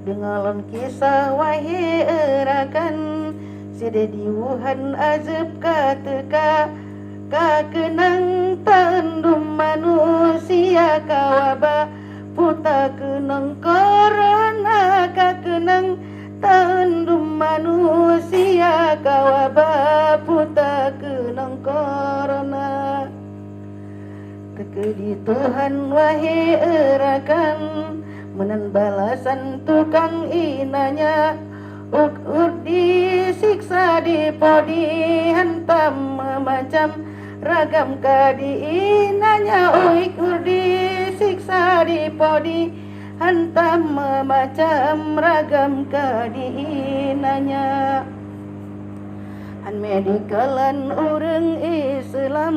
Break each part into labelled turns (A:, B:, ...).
A: Dengalon kisah wahai erakan, sededi Wuhan azab kateka, kakenang tandum manusia kawaba, puta kenang korona, kakenang tandum manusia kawaba, puta kenang korona. Tekedi Tuhan wahai erakan, menan balasan tukang inanya, ukur disiksa di podi, hantam macam ragam kadi inanya, ukur disiksa di podi, hantam macam ragam kadi inanya. Han medikalan orang Islam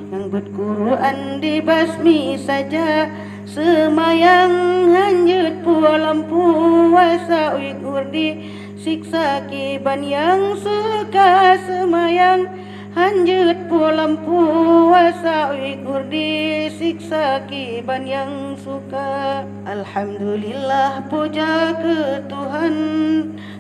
A: yang berquran dibasmi saja, semayang hanyut pualam puasa, Uyghur disiksa kiban yang suka, semayang hanyut pualam puasa, Uyghur disiksa kiban yang suka. Alhamdulillah puja ke Tuhan,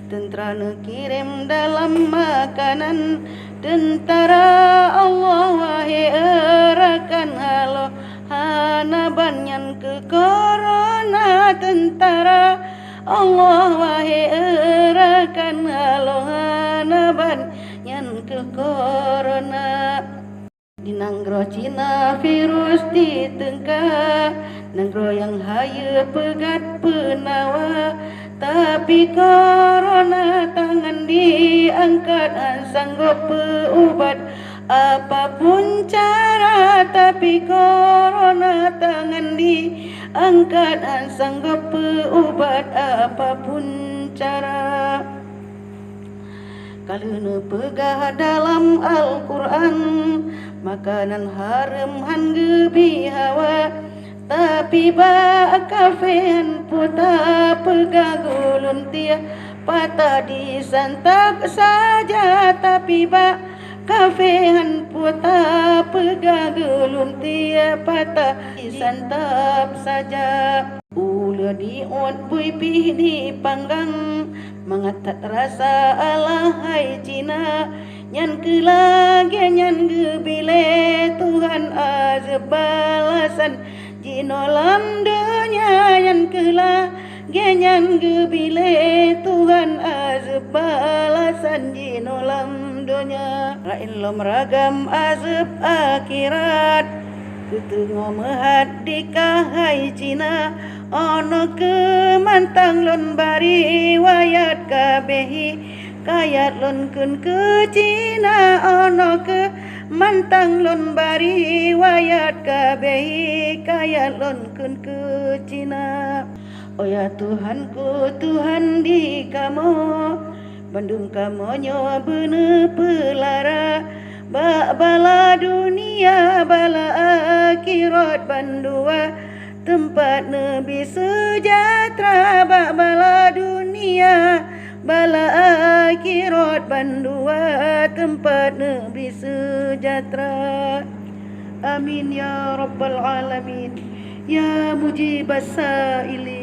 A: tentera kirim dalam makanan, tentara Allah wahai erakan, halo hana banyan ke korona, tentara Allah wahai erakan, halo hana banyan ke korona. Di nanggro Cina virus ditengkah, nanggro yang haya pegat penawa, tapi korona tangan diangkat, sanggup berubat apapun cara, tapi korona tangan diangkat, sanggup berubat apapun cara. Kalau pegah dalam Al-Quran, makanan haram han gebi hawa, tapi ba kafean puta pegah gulun tia, patah disantap saja, tapi ba kafean puta pegah gulun tia, patah disantap saja. Ula diot pui dipanggang, mengatat rasa alahai Cina, nyan kelage nyan gebile Tuhan azab balasan, jinolam dunia nyan kelage nyan gebile Tuhan azab balasan, jinolam dunia. Rain lom ragam azab akhirat, ketengah mehat dikahai Cina, ono ke mantang lon bari wayat kabehi, kayat lon kun ke Cina, ono ke mantang lon bari wayat kabehi, kayat lon kun ke Cina. Oh ya Tuhanku, Tuhan di kamu, Bandung kamonyo bener pelara, bala dunia bala akhirat bandua, tempat Nabi sejahtera, bala dunia bala akhirat bandua, tempat Nabi sejahtera. Amin ya rabbal alamin, ya mujibas saili.